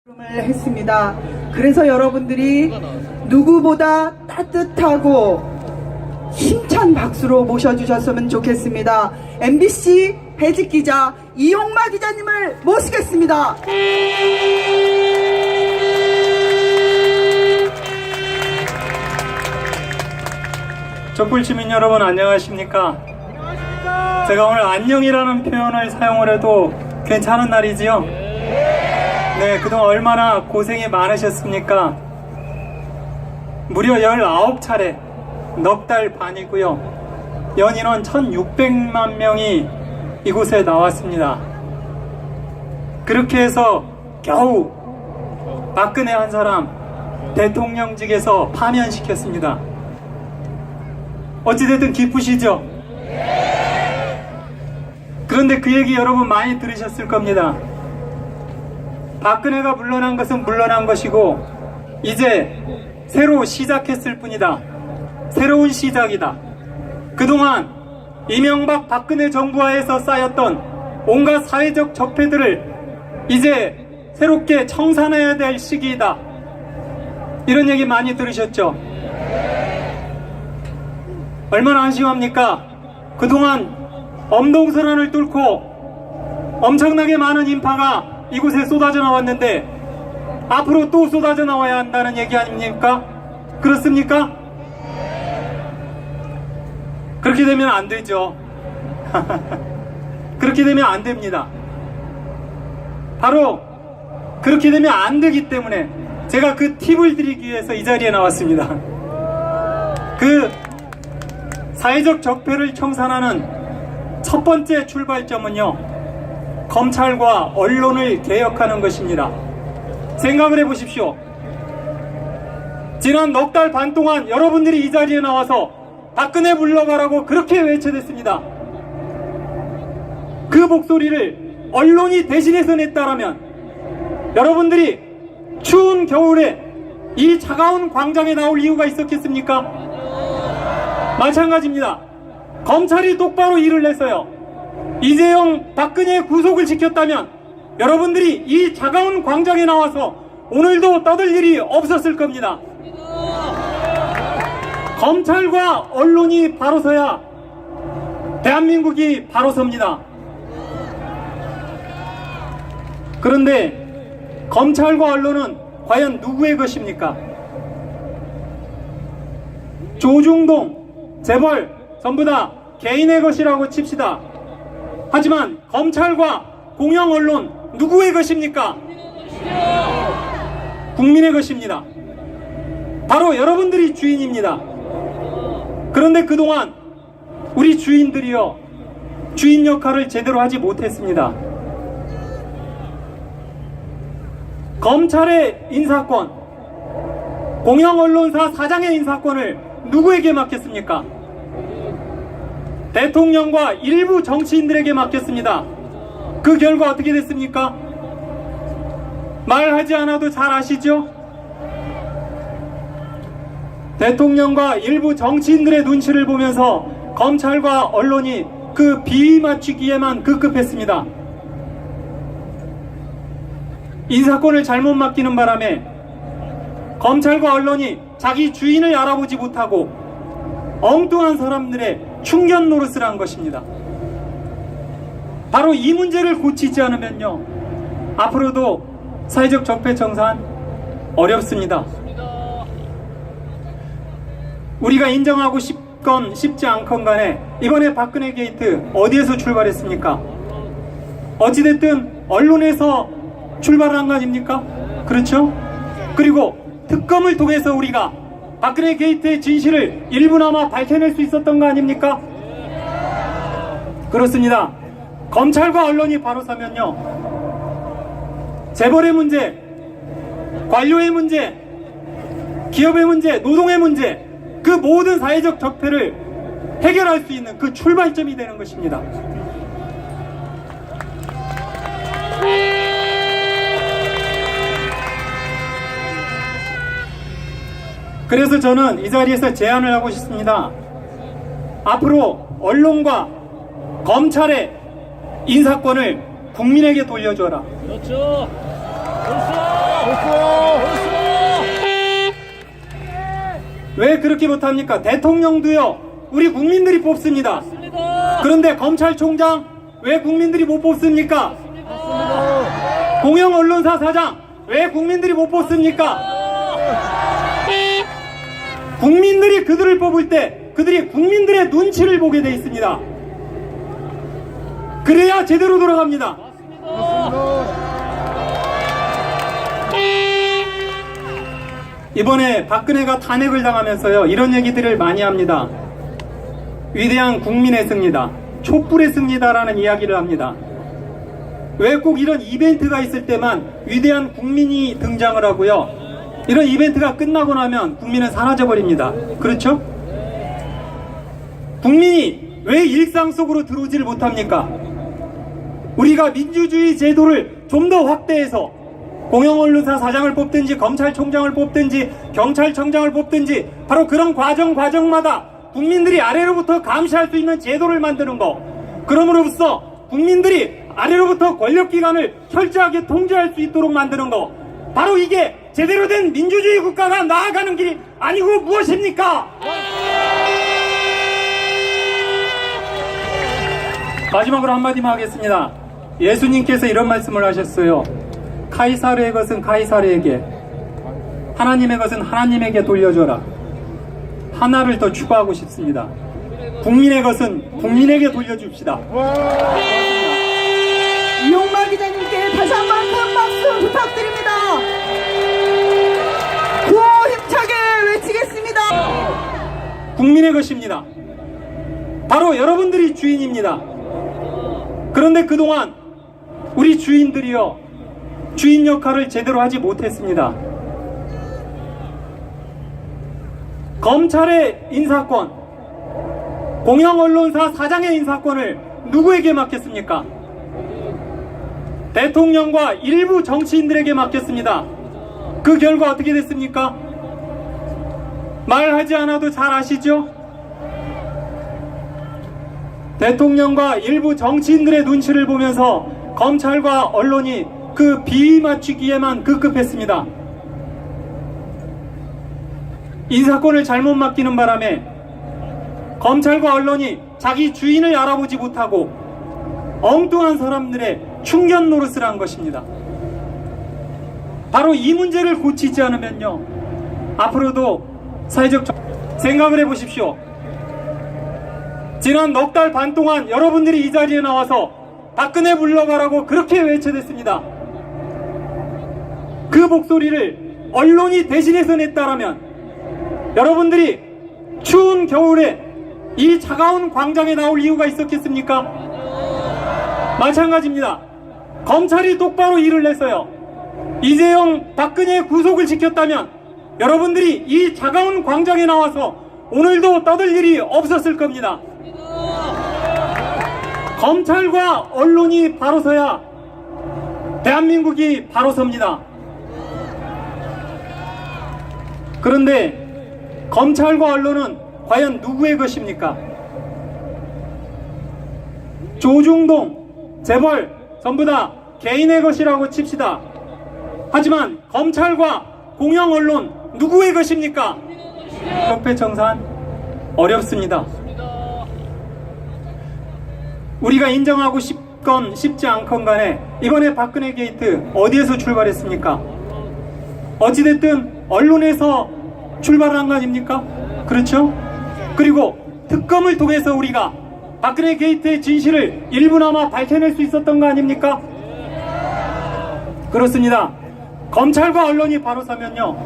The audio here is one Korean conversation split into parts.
했습니다. 그래서 여러분들이 누구보다 따뜻하고 힘찬 박수로 모셔주셨으면 좋겠습니다. MBC 배직 기자 이용마 기자님을 모시겠습니다. 촛불 시민 여러분 안녕하십니까? 제가 오늘 안녕이라는 표현을 사용을 해도 괜찮은 날이지요? 네, 그동안 얼마나 고생이 많으셨습니까? 무려 19차례, 넉 달 반이고요. 연인원 1600만 명이 이곳에 나왔습니다. 그렇게 해서 겨우 박근혜 한 사람 대통령직에서 파면시켰습니다. 어찌됐든 기쁘시죠? 그런데 그 얘기 여러분 많이 들으셨을 겁니다. 박근혜가 물러난 것은 물러난 것이고 이제 새로 시작했을 뿐이다. 새로운 시작이다. 그동안 이명박 박근혜 정부하에서 쌓였던 온갖 사회적 적폐들을 이제 새롭게 청산해야 될 시기이다. 이런 얘기 많이 들으셨죠? 얼마나 안심합니까? 그동안 엄동설안을 뚫고 엄청나게 많은 인파가 이곳에 쏟아져 나왔는데 앞으로 또 쏟아져 나와야 한다는 얘기 아닙니까? 그렇습니까? 그렇게 되면 안 되죠. 그렇게 되면 안 됩니다. 바로 그렇게 되면 안 되기 때문에 제가 그 팁을 드리기 위해서 이 자리에 나왔습니다. 그 사회적 적폐를 청산하는 첫 번째 출발점은요, 검찰과 언론을 개혁하는 것입니다. 생각을 해보십시오. 지난 넉 달 반 동안 여러분들이 이 자리에 나와서 박근혜 물러가라고 그렇게 외쳐댔습니다. 그 목소리를 언론이 대신해서 냈다라면 여러분들이 추운 겨울에 이 차가운 광장에 나올 이유가 있었겠습니까? 마찬가지입니다. 검찰이 똑바로 일을 했어요. 이재용, 박근혜 구속을 지켰다면 여러분들이 이 차가운 광장에 나와서 오늘도 떠들 일이 없었을 겁니다. 검찰과 언론이 바로 서야 대한민국이 바로 섭니다. 그런데 검찰과 언론은 과연 누구의 것입니까? 조중동, 재벌 전부 다 개인의 것이라고 칩시다. 하지만 검찰과 공영 언론 누구의 것입니까? 국민의 것입니다. 바로 여러분들이 주인입니다. 그런데 그동안 우리 주인들이요, 주인 역할을 제대로 하지 못했습니다. 검찰의 인사권, 공영 언론사 사장의 인사권을 누구에게 맡겼습니까? 대통령과 일부 정치인들에게 맡겼습니다. 그 결과 어떻게 됐습니까? 말하지 않아도 잘 아시죠? 대통령과 일부 정치인들의 눈치를 보면서 검찰과 언론이 그 비위 맞추기에만 급급했습니다. 인사권을 잘못 맡기는 바람에 검찰과 언론이 자기 주인을 알아보지 못하고 엉뚱한 사람들의 충견 노릇을 한 것입니다. 바로 이 문제를 고치지 않으면요, 앞으로도 사회적 적폐 청산 어렵습니다. 우리가 인정하고 싶건 싶지 않건 간에 이번에 박근혜 게이트 어디에서 출발했습니까? 어찌됐든 언론에서 출발한 거 아닙니까? 그렇죠? 그리고 특검을 통해서 우리가 박근혜 게이트의 진실을 일부나마 밝혀낼 수 있었던 거 아닙니까? 그렇습니다. 검찰과 언론이 바로 서면요, 재벌의 문제, 관료의 문제, 기업의 문제, 노동의 문제, 그 모든 사회적 적폐를 해결할 수 있는 그 출발점이 되는 것입니다. 그래서 저는 이 자리에서 제안을 하고 싶습니다. 앞으로 언론과 검찰의 인사권을 국민에게 돌려줘라. 그렇죠. 그렇죠. 왜 그렇게 못합니까? 대통령도요, 우리 국민들이 뽑습니다. 그런데 검찰총장 왜 국민들이 못 뽑습니까? 공영 언론사 사장 왜 국민들이 못 뽑습니까? 국민들이 그들을 뽑을 때 그들이 국민들의 눈치를 보게 돼 있습니다. 그래야 제대로 돌아갑니다. 이번에 박근혜가 탄핵을 당하면서요, 이런 얘기들을 많이 합니다. 위대한 국민의 승리다, 촛불의 승리다라는 이야기를 합니다. 왜 꼭 이런 이벤트가 있을 때만 위대한 국민이 등장을 하고요, 이런 이벤트가 끝나고 나면 국민은 사라져버립니다. 그렇죠? 국민이 왜 일상 속으로 들어오지를 못합니까? 우리가 민주주의 제도를 좀 더 확대해서 공영언론사 사장을 뽑든지 검찰총장을 뽑든지 경찰청장을 뽑든지 바로 그런 과정마다 국민들이 아래로부터 감시할 수 있는 제도를 만드는 거, 그럼으로써 국민들이 아래로부터 권력기관을 철저하게 통제할 수 있도록 만드는 거, 바로 이게 제대로 된 민주주의 국가가 나아가는 길이 아니고 무엇입니까? 마지막으로 한마디만 하겠습니다. 예수님께서 이런 말씀을 하셨어요. 카이사르의 것은 카이사르에게, 하나님의 것은 하나님에게 돌려줘라. 하나를 더 추가하고 싶습니다. 국민의 것은 국민에게 돌려줍시다. 이용마 기자님께 다시 한번 큰 박수 부탁드립니다. 구호 힘차게 외치겠습니다. 국민의 것입니다. 바로 여러분들이 주인입니다. 그런데 그동안 우리 주인들이요, 주인 역할을 제대로 하지 못했습니다. 검찰의 인사권, 공영언론사 사장의 인사권을 누구에게 맡겼습니까? 대통령과 일부 정치인들에게 맡겼습니다. 그 결과 어떻게 됐습니까? 말하지 않아도 잘 아시죠? 대통령과 일부 정치인들의 눈치를 보면서 검찰과 언론이 그 비위 맞추기에만 급급했습니다. 인사권을 잘못 맡기는 바람에 검찰과 언론이 자기 주인을 알아보지 못하고 엉뚱한 사람들의 충견 노릇을 한 것입니다. 바로 이 문제를 고치지 않으면요, 앞으로도 사회적 생각을 해보십시오. 지난 넉 달 반 동안 여러분들이 이 자리에 나와서 박근혜 물러가라고 그렇게 외쳐댔습니다. 그 목소리를 언론이 대신해서 냈다라면 여러분들이 추운 겨울에 이 차가운 광장에 나올 이유가 있었겠습니까? 마찬가지입니다. 검찰이 똑바로 일을 했어요. 이재용, 박근혜의 구속을 지켰다면 여러분들이 이 차가운 광장에 나와서 오늘도 떠들 일이 없었을 겁니다. 검찰과 언론이 바로 서야 대한민국이 바로 섭니다. 그런데 검찰과 언론은 과연 누구의 것입니까? 조중동, 재벌 전부 다 개인의 것이라고 칩시다. 하지만 검찰과 공영언론 누구의 것입니까? 적폐청산 어렵습니다. 우리가 인정하고 싶건 싶지 않건 간에 이번에 박근혜 게이트 어디에서 출발했습니까? 어찌됐든 언론에서 출발한 거 아닙니까? 그렇죠? 그리고 특검을 통해서 우리가 박근혜 게이트의 진실을 일부나마 밝혀낼 수 있었던 거 아닙니까? 그렇습니다. 검찰과 언론이 바로 서면요,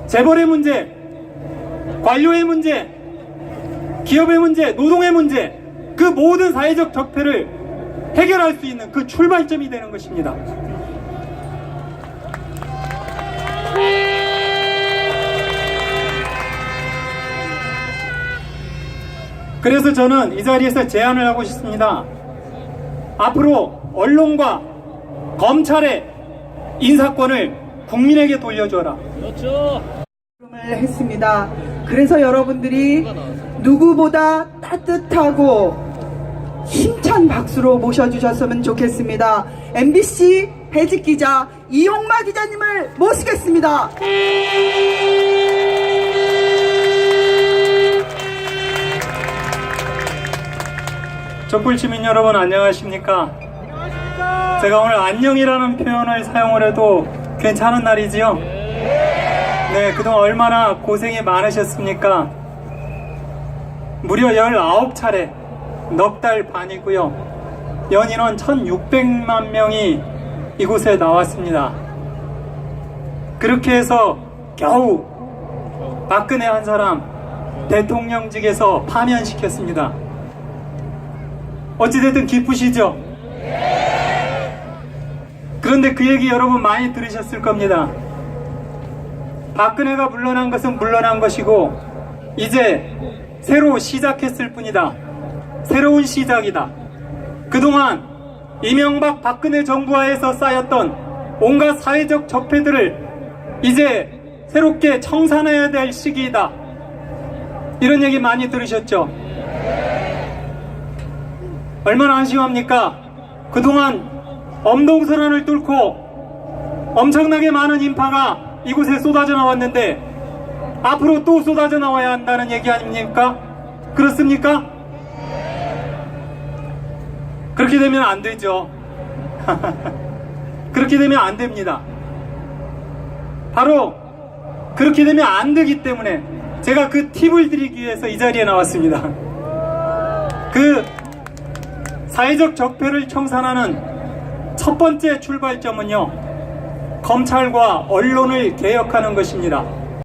재벌의 문제, 관료의 문제, 기업의 문제, 노동의 문제, 그 모든 사회적 적폐를 해결할 수 있는 그 출발점이 되는 것입니다. 그래서 저는 이 자리에서 제안을 하고 싶습니다. 앞으로 언론과 검찰의 인사권을 국민에게 돌려줘라. 그렇죠. 했습니다. 그래서 여러분들이 누구보다 따뜻하고 힘찬 박수로 모셔주셨으면 좋겠습니다. MBC 해직 기자 이용마 기자님을 모시겠습니다. 촛불 시민 여러분 안녕하십니까? 제가 오늘 안녕이라는 표현을 사용을 해도 괜찮은 날이지요? 네, 그동안 얼마나 고생이 많으셨습니까? 무려 19차례, 넉 달 반이고요. 연인원 1600만 명이 이곳에 나왔습니다. 그렇게 해서 겨우 박근혜 한 사람 대통령직에서 파면시켰습니다. 어찌됐든 기쁘시죠? 그런데 그 얘기 여러분 많이 들으셨을 겁니다. 박근혜가 물러난 것은 물러난 것이고 이제 새로 시작했을 뿐이다. 새로운 시작이다. 그동안 이명박 박근혜 정부하에서 쌓였던 온갖 사회적 적폐들을 이제 새롭게 청산해야 될 시기이다. 이런 얘기 많이 들으셨죠? 얼마나 안심합니까? 그동안 엄동설안을 뚫고 엄청나게 많은 인파가 이곳에 쏟아져 나왔는데 앞으로 또 쏟아져 나와야 한다는 얘기 아닙니까? 그렇습니까? 그렇게 되면 안 되죠. 그렇게 되면 안 됩니다. 바로 그렇게 되면 안 되기 때문에 제가 그 팁을 드리기 위해서 이 자리에 나왔습니다. 그 사회적 적폐를 청산하는 첫 번째 출발점은요, 검찰과 언론을 개혁하는 것입니다.